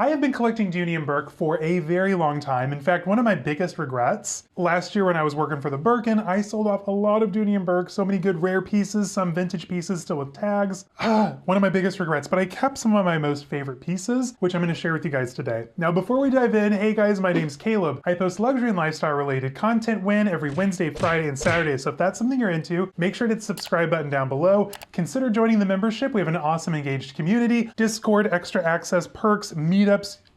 I have been collecting Dooney and Bourke for a very long time. In fact, one of my biggest regrets, last year when I was working for the Birkin, I sold off a lot of Dooney and Bourke, so many good rare pieces, some vintage pieces still with tags. One of my biggest regrets, but I kept some of my most favorite pieces, which I'm gonna share with you guys today. Now, before we dive in, hey guys, my name's Caleb. I post luxury and lifestyle related content every Wednesday, Friday, and Saturday, so if that's something you're into, make sure to hit the subscribe button down below. Consider joining the membership. We have an awesome engaged community, Discord, extra access, perks, meetups,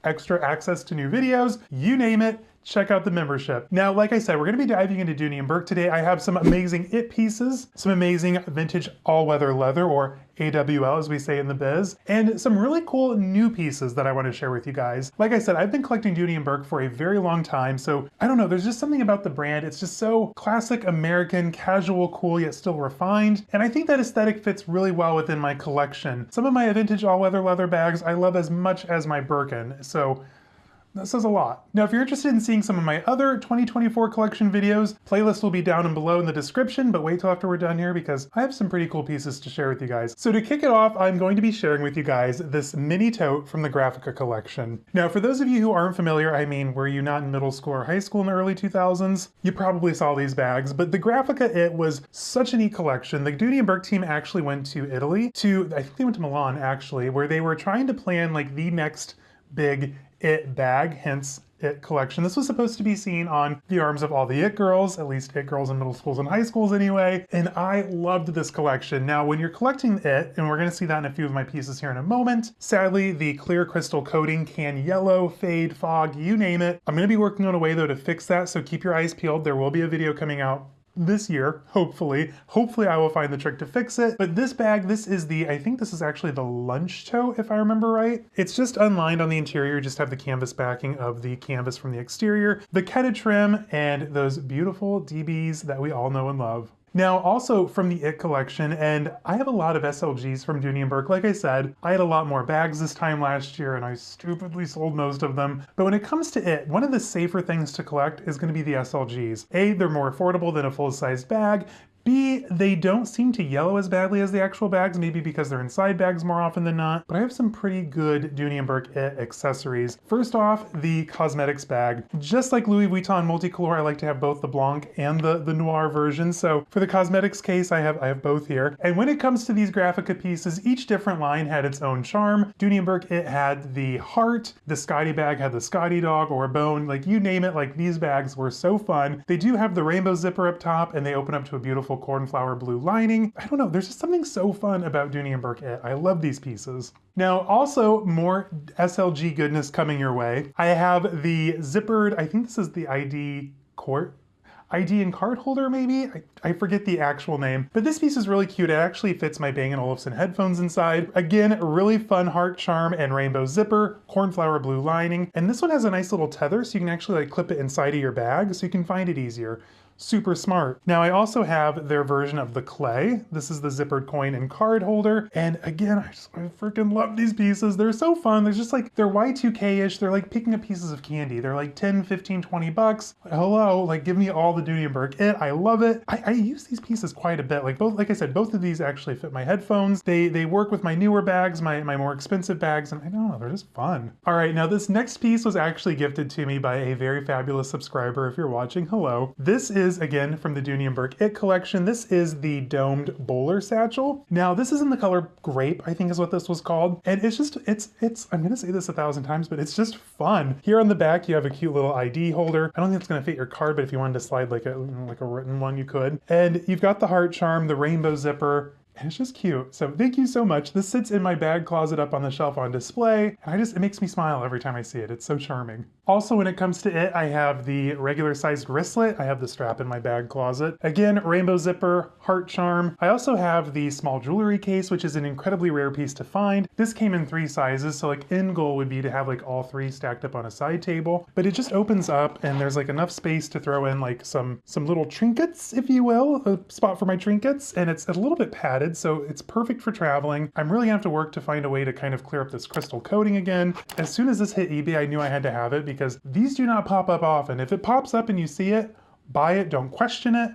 extra access to new videos, you name it. Check out the membership. Now, like I said, we're gonna be diving into Dooney and Bourke today. I have some amazing it pieces, some amazing vintage all-weather leather, or AWL as we say in the biz, and some really cool new pieces that I want to share with you guys. Like I said, I've been collecting Dooney and Bourke for a very long time, so I don't know, there's just something about the brand. It's just so classic American, casual, cool, yet still refined, and I think that aesthetic fits really well within my collection. Some of my vintage all-weather leather bags I love as much as my Birkin, so that says a lot. Now, if you're interested in seeing some of my other 2024 collection videos, playlist will be down and below in the description, but wait till after we're done here because I have some pretty cool pieces to share with you guys. So to kick it off, I'm going to be sharing with you guys this mini tote from the Grafica collection. Now, for those of you who aren't familiar, I mean, were you not in middle school or high school in the early 2000s? You probably saw these bags, but the Grafica It was such a neat collection. The Dooney and Bourke team actually went to Italy, I think they went to Milan actually, where they were trying to plan like the next big It bag, hence It collection. This was supposed to be seen on the arms of all the It girls, at least It girls in middle schools and high schools anyway, and I loved this collection. Now, when you're collecting It, and we're gonna see that in a few of my pieces here in a moment, sadly, the clear crystal coating can yellow, fade, fog, you name it. I'm gonna be working on a way though to fix that, so keep your eyes peeled. There will be a video coming out this year, hopefully. Hopefully I will find the trick to fix it. But this bag, this is I think this is actually the lunch tote, if I remember right. It's just unlined on the interior, just have the canvas backing of the canvas from the exterior, the ketted trim, and those beautiful DBs that we all know and love. Now, also from the It collection, and I have a lot of SLGs from Dooney and Bourke. Like I said, I had a lot more bags this time last year and I stupidly sold most of them. But when it comes to It, one of the safer things to collect is gonna be the SLGs. A, they're more affordable than a full-sized bag. B, they don't seem to yellow as badly as the actual bags, maybe because they're inside bags more often than not, but I have some pretty good Dooney and Bourke It accessories. First off, the cosmetics bag. Just like Louis Vuitton multicolor, I like to have both the Blanc and the Noir version, so for the cosmetics case, I have both here. And when it comes to these Grafica pieces, each different line had its own charm. Dooney and Bourke It had the heart, the Scotty bag had the Scotty dog or a bone, like you name it, like these bags were so fun. They do have the rainbow zipper up top and they open up to a beautiful cornflower blue lining. I don't know, there's just something so fun about Dooney and Bourke It. I love these pieces. Now, also more SLG goodness coming your way. I have the zippered, I think this is the ID and card holder maybe? I forget the actual name, but this piece is really cute. It actually fits my Bang & Olufsen headphones inside. Again, really fun heart charm and rainbow zipper, cornflower blue lining, and this one has a nice little tether so you can actually like clip it inside of your bag so you can find it easier. Super smart. Now I also have their version of the clay. This is the zippered coin and card holder. And again, I freaking love these pieces. They're so fun. They're just like, they're Y2K-ish. They're like picking up pieces of candy. They're like 10, 15, 20 bucks. Hello, like give me all the Dooney and Bourke It. I love it. I use these pieces quite a bit. Like I said, both of these actually fit my headphones. They work with my newer bags, my more expensive bags, and I don't know, they're just fun. All right, now this next piece was actually gifted to me by a very fabulous subscriber. If you're watching, hello. This is again from the Dooney and Bourke It collection. This is the domed bowler satchel. Now this is in the color grape, I think is what this was called. And it's just, I'm gonna say this 1,000 times, but it's just fun. Here on the back, you have a cute little ID holder. I don't think it's gonna fit your card, but if you wanted to slide like a written one, you could. And you've got the heart charm, the rainbow zipper, and it's just cute. So thank you so much. This sits in my bag closet up on the shelf on display, and it makes me smile every time I see it. It's so charming. Also, when it comes to It, I have the regular sized wristlet. I have the strap in my bag closet. Again, rainbow zipper, heart charm. I also have the small jewelry case, which is an incredibly rare piece to find. This came in 3 sizes, so like end goal would be to have like all 3 stacked up on a side table, but it just opens up and there's like enough space to throw in like some little trinkets, if you will, a spot for my trinkets, and it's a little bit padded, so it's perfect for traveling. I'm really gonna have to work to find a way to kind of clear up this crystal coating again. As soon as this hit eBay, I knew I had to have it because these do not pop up often. If it pops up and you see it, buy it, don't question it,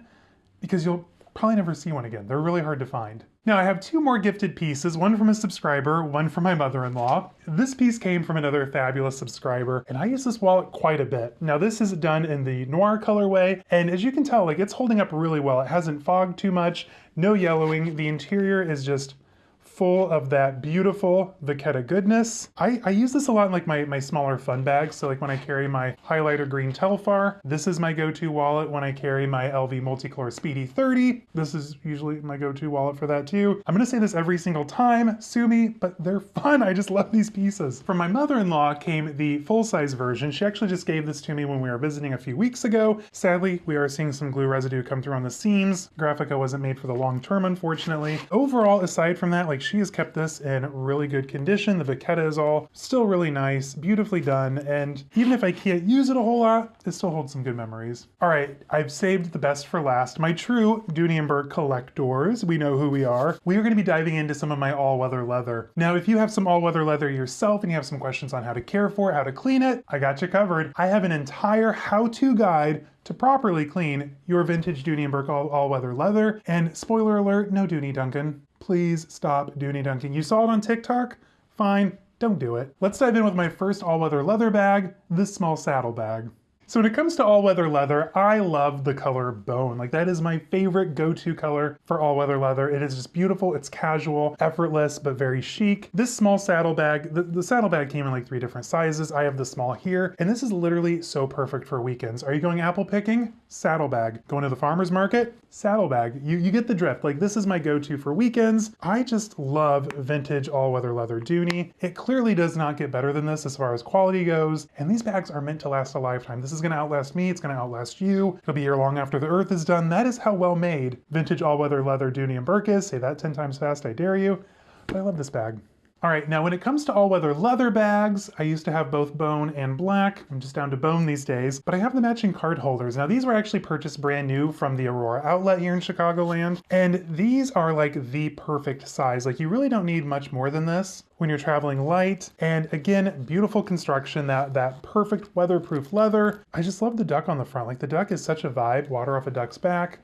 because you'll probably never see one again. They're really hard to find. Now I have two more gifted pieces, one from a subscriber, one from my mother-in-law. This piece came from another fabulous subscriber, and I use this wallet quite a bit. Now this is done in the noir colorway, and as you can tell, like, it's holding up really well. It hasn't fogged too much, no yellowing. The interior is just full of that beautiful Vachetta goodness. I use this a lot in like my smaller fun bags. So like when I carry my highlighter green Telfar, this is my go-to wallet. When I carry my LV Multicolor Speedy 30, this is usually my go-to wallet for that too. I'm gonna say this every single time, sue me, but they're fun. I just love these pieces. From my mother-in-law came the full-size version. She actually just gave this to me when we were visiting a few weeks ago. Sadly, we are seeing some glue residue come through on the seams. Grafica wasn't made for the long term, unfortunately. Overall, aside from that, like, she has kept this in really good condition. The Vachetta is all still really nice, beautifully done, and even if I can't use it a whole lot, it still holds some good memories. All right, I've saved the best for last. My true Dooney and Bourke collectors, we know who we are. We are going to be diving into some of my all-weather leather. Now, if you have some all-weather leather yourself and you have some questions on how to care for it, how to clean it, I got you covered. I have an entire how-to guide to properly clean your vintage Dooney and Bourke all-weather leather. And spoiler alert, no Dooney dunking. Please stop Dooney dunking. You saw it on TikTok? Fine, don't do it. Let's dive in with my first all-weather leather bag, this small saddle bag. So when it comes to all-weather leather, I love the color bone. Like, that is my favorite go-to color for all-weather leather. It is just beautiful, it's casual, effortless, but very chic. This small saddle bag, the saddle bag came in like 3 different sizes. I have the small here, and this is literally so perfect for weekends. Are you going apple picking? Saddle bag. Going to the farmer's market? Saddle bag. You get the drift. Like, this is my go-to for weekends. I just love vintage all-weather leather Dooney. It clearly does not get better than this as far as quality goes, and these bags are meant to last a lifetime. This is gonna outlast me, it's gonna outlast you. It'll be here long after the earth is done. That is how well made vintage all-weather leather Dooney and Bourke is. Say that 10 times fast, I dare you. But I love this bag. All right, now when it comes to all-weather leather bags, I used to have both bone and black. I'm just down to bone these days, but I have the matching card holders. Now these were actually purchased brand new from the Aurora outlet here in Chicagoland, and these are like the perfect size. Like, you really don't need much more than this when you're traveling light. And again, beautiful construction, that perfect weatherproof leather. I just love the duck on the front. Like, the duck is such a vibe. Water off a duck's back.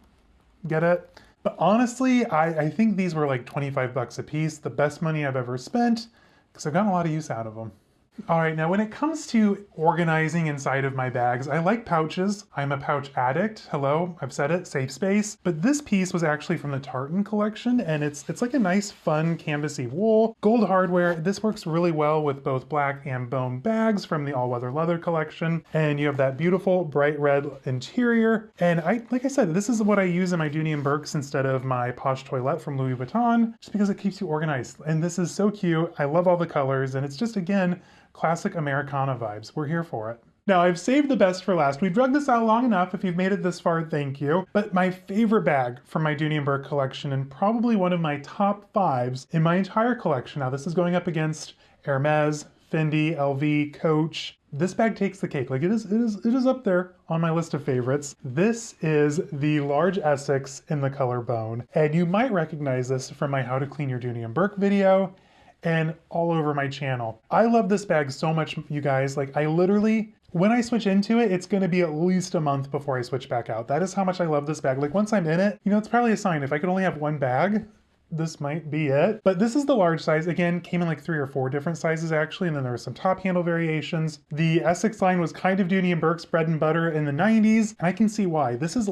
Get it? But honestly, I think these were like 25 bucks a piece, the best money I've ever spent, because I've gotten a lot of use out of them. All right, now when it comes to organizing inside of my bags, I like pouches. I'm a pouch addict. Hello, I've said it, safe space. But this piece was actually from the Tartan collection, and it's like a nice, fun, canvasy wool. Gold hardware. This works really well with both black and bone bags from the all-weather leather collection. And you have that beautiful bright red interior. And like I said, this is what I use in my Dooney and Bourkes instead of my Posh Toilette from Louis Vuitton, just because it keeps you organized. And this is so cute. I love all the colors, and it's just, again, classic Americana vibes. We're here for it. Now, I've saved the best for last. We've drugged this out long enough. If you've made it this far, thank you. But my favorite bag from my Dooney and Bourke collection, and probably one of my top 5s in my entire collection. Now, this is going up against Hermès, Fendi, LV, Coach. This bag takes the cake. Like, it is up there on my list of favorites. This is the large Essex in the color bone. And you might recognize this from my How to Clean Your Dooney and Bourke video, and all over my channel. I love this bag so much, you guys. Like, I literally, when I switch into it, it's gonna be at least a month before I switch back out. That is how much I love this bag. Like, once I'm in it, you know, it's probably a sign. If I could only have one bag, this might be it. But this is the large size. Again, came in like 3 or 4 different sizes actually, and then there were some top handle variations. The Essex line was kind of Dooney and Bourke's bread and butter in the 90s, and I can see why. This is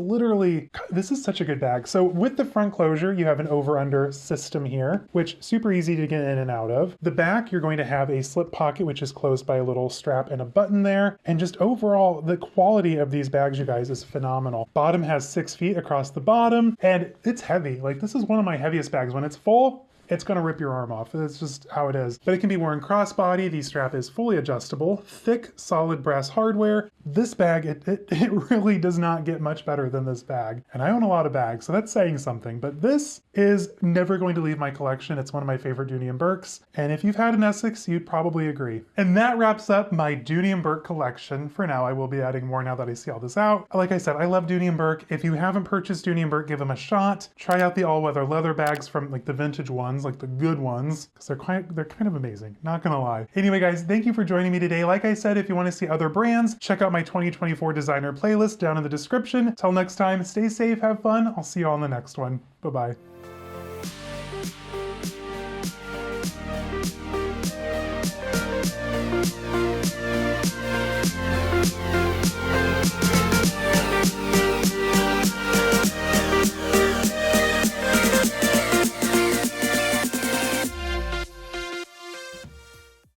such a good bag. So with the front closure, you have an over-under system here, which super easy to get in and out of. The back, you're going to have a slip pocket, which is closed by a little strap and a button there. And just overall, the quality of these bags, you guys, is phenomenal. Bottom has 6 feet across the bottom, and it's heavy. Like, this is one of my heaviest bags. When it's full, it's gonna rip your arm off. It's just how it is. But it can be worn crossbody. The strap is fully adjustable. Thick, solid brass hardware. This bag, it really does not get much better than this bag. And I own a lot of bags, so that's saying something. But this is never going to leave my collection. It's one of my favorite Dooney and Bourkes. And if you've had an Essex, you'd probably agree. And that wraps up my Dooney and Bourke collection. For now, I will be adding more now that I see all this out. Like I said, I love Dooney and Bourke. If you haven't purchased Dooney and Bourke, give them a shot. Try out the all-weather leather bags from like the vintage ones, like the good ones, because they're kind of amazing, not gonna lie. Anyway, guys, thank you for joining me today. Like I said, if you want to see other brands, check out my 2024 designer playlist down in the description. Till next time, stay safe, have fun. I'll see you all in the next one. Bye-bye.